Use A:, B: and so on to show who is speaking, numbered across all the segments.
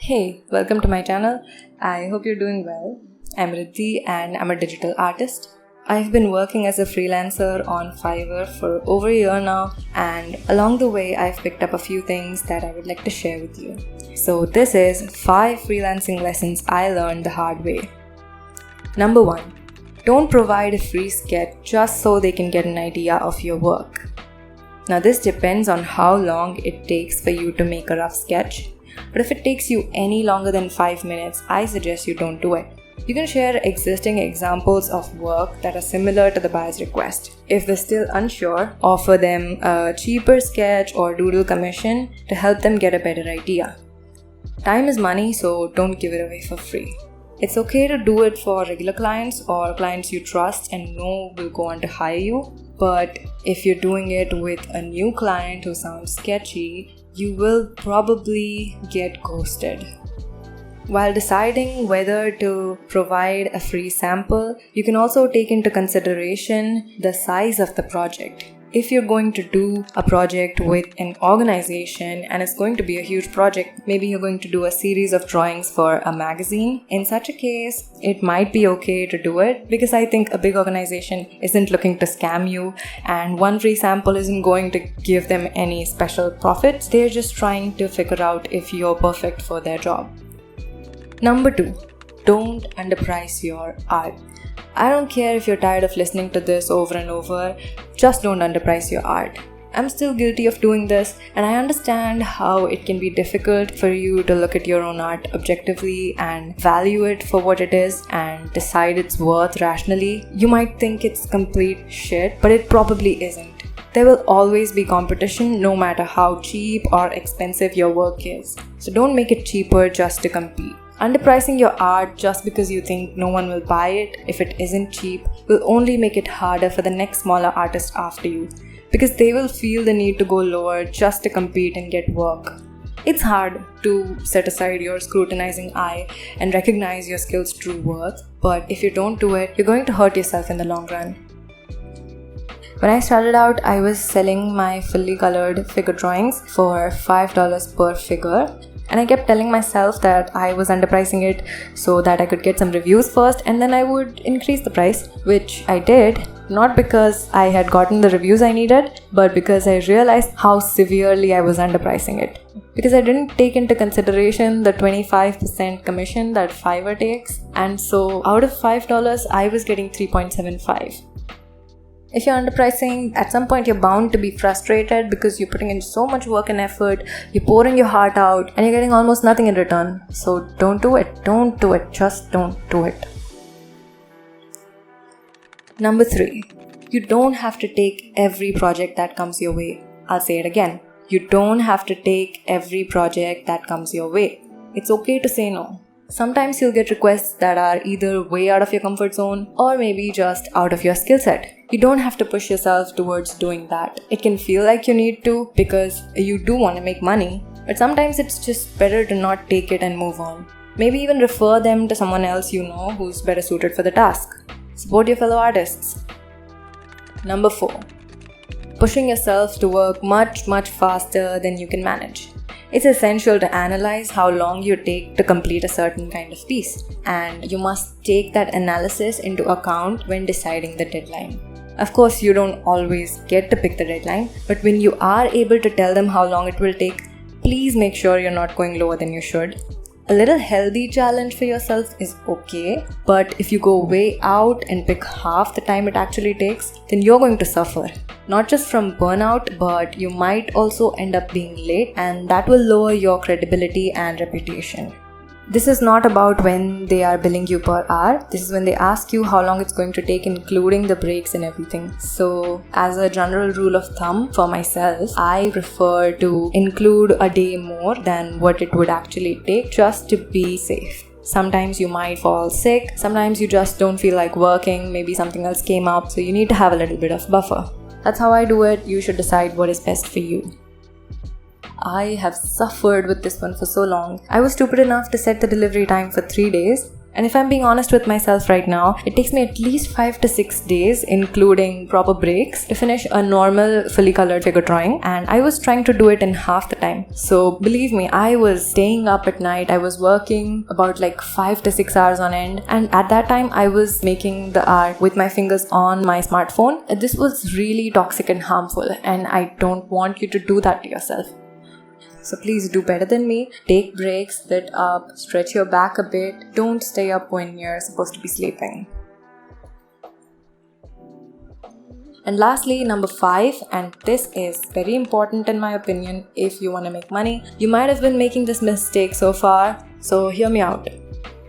A: Hey, welcome to my channel. I hope you're doing well. I'm Riddhi and I'm a digital artist. I've been working as a freelancer on Fiverr for over a year now, and along the way I've picked up a few things that I would like to share with you. So this is 5 freelancing lessons I learned the hard way. Number 1. Don't provide a free sketch just so they can get an idea of your work. Now this depends on how long it takes for you to make a rough sketch. But if it takes you any longer than 5 minutes, I suggest you don't do it. You can share existing examples of work that are similar to the buyer's request. If they're still unsure, offer them a cheaper sketch or doodle commission to help them get a better idea. Time is money, so don't give it away for free. It's okay to do it for regular clients or clients you trust and know will go on to hire you. But if you're doing it with a new client who sounds sketchy, you will probably get ghosted. While deciding whether to provide a free sample, you can also take into consideration the size of the project. If you're going to do a project with an organization and it's going to be a huge project, maybe you're going to do a series of drawings for a magazine. In such a case, it might be okay to do it because I think a big organization isn't looking to scam you and one free sample isn't going to give them any special profits. They're just trying to figure out if you're perfect for their job. Number 2, don't underprice your art. I don't care if you're tired of listening to this over and over, just don't underprice your art. I'm still guilty of doing this, and I understand how it can be difficult for you to look at your own art objectively and value it for what it is and decide its worth rationally. You might think it's complete shit, but it probably isn't. There will always be competition no matter how cheap or expensive your work is. So don't make it cheaper just to compete. Underpricing your art just because you think no one will buy it if it isn't cheap will only make it harder for the next smaller artist after you because they will feel the need to go lower just to compete and get work. It's hard to set aside your scrutinizing eye and recognize your skill's true worth, but if you don't do it, you're going to hurt yourself in the long run. When I started out, I was selling my fully colored figure drawings for $5 per figure. And I kept telling myself that I was underpricing it so that I could get some reviews first and then I would increase the price, which I did, not because I had gotten the reviews I needed, but because I realized how severely I was underpricing it. Because I didn't take into consideration the 25% commission that Fiverr takes, and so out of $5, I was getting 3.75. If you're underpricing, at some point you're bound to be frustrated because you're putting in so much work and effort, you're pouring your heart out, and you're getting almost nothing in return. So don't do it. Don't do it. Just don't do it. Number 3. You don't have to take every project that comes your way. I'll say it again. You don't have to take every project that comes your way. It's okay to say no. Sometimes you'll get requests that are either way out of your comfort zone or maybe just out of your skill set. You don't have to push yourself towards doing that. It can feel like you need to because you do want to make money, but sometimes it's just better to not take it and move on. Maybe even refer them to someone else you know who's better suited for the task. Support your fellow artists. Number 4. Pushing yourself to work much faster than you can manage. It's essential to analyze how long you take to complete a certain kind of piece, and you must take that analysis into account when deciding the deadline. Of course, you don't always get to pick the deadline, but when you are able to tell them how long it will take, please make sure you're not going lower than you should. A little healthy challenge for yourself is okay, but if you go way out and pick half the time it actually takes, then you're going to suffer. Not just from burnout, but you might also end up being late, and that will lower your credibility and reputation. This is not about when they are billing you per hour. This is when they ask you how long it's going to take, including the breaks and everything. So, as a general rule of thumb for myself, I prefer to include a day more than what it would actually take just to be safe. Sometimes you might fall sick, sometimes you just don't feel like working, maybe something else came up, so you need to have a little bit of buffer. That's how I do it. You should decide what is best for you. I have suffered with this one for so long. I was stupid enough to set the delivery time for 3 days, And if I'm being honest with myself right now, it takes me at least 5 to 6 days, including proper breaks, to finish a normal fully colored figure drawing, and I was trying to do it in half the time. So believe me, I was staying up at night, I was working about like 5 to 6 hours on end, and at that time I was making the art with my fingers on my smartphone. This was really toxic and harmful, and I don't want you to do that to yourself. So please do better than me. Take breaks, sit up, stretch your back a bit. Don't stay up when you're supposed to be sleeping. And lastly, number 5, and this is very important in my opinion if you want to make money. You might have been making this mistake so far, so hear me out.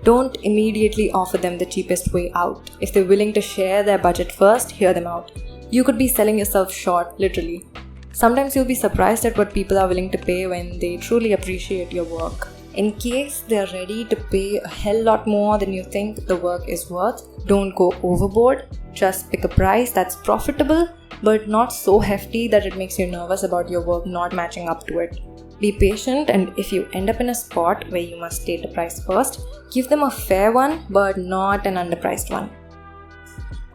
A: Don't immediately offer them the cheapest way out. If they're willing to share their budget first, hear them out. You could be selling yourself short, literally. Sometimes you'll be surprised at what people are willing to pay when they truly appreciate your work. In case they're ready to pay a hell lot more than you think the work is worth, don't go overboard. Just pick a price that's profitable but not so hefty that it makes you nervous about your work not matching up to it. Be patient, and if you end up in a spot where you must state a price first, give them a fair one but not an underpriced one.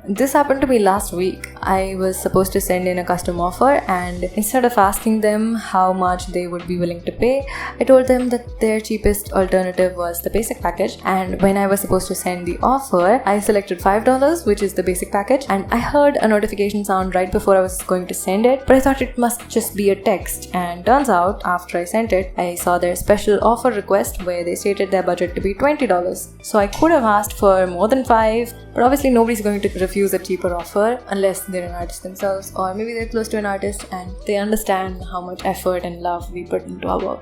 A: This happened to me last week. I was supposed to send in a custom offer, and instead of asking them how much they would be willing to pay, I told them that their cheapest alternative was the basic package. And when I was supposed to send the offer, I selected $5, which is the basic package, and I heard a notification sound right before I was going to send it, but I thought it must just be a text. And turns out, after I sent it, I saw their special offer request where they stated their budget to be $20. So I could have asked for more than $5, but obviously nobody's going to refuse a cheaper offer unless they're an artist themselves, or maybe they're close to an artist and they understand how much effort and love we put into our work.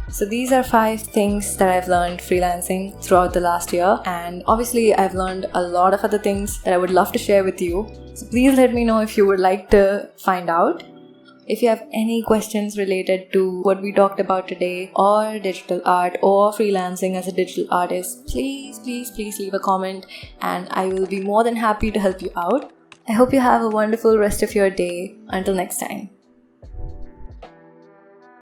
A: So these are 5 things that I've learned freelancing throughout the last year, and obviously I've learned a lot of other things that I would love to share with you. So please let me know if you would like to find out. If you have any questions related to what we talked about today, or digital art, or freelancing as a digital artist, please leave a comment and I will be more than happy to help you out. I hope you have a wonderful rest of your day. Until next time.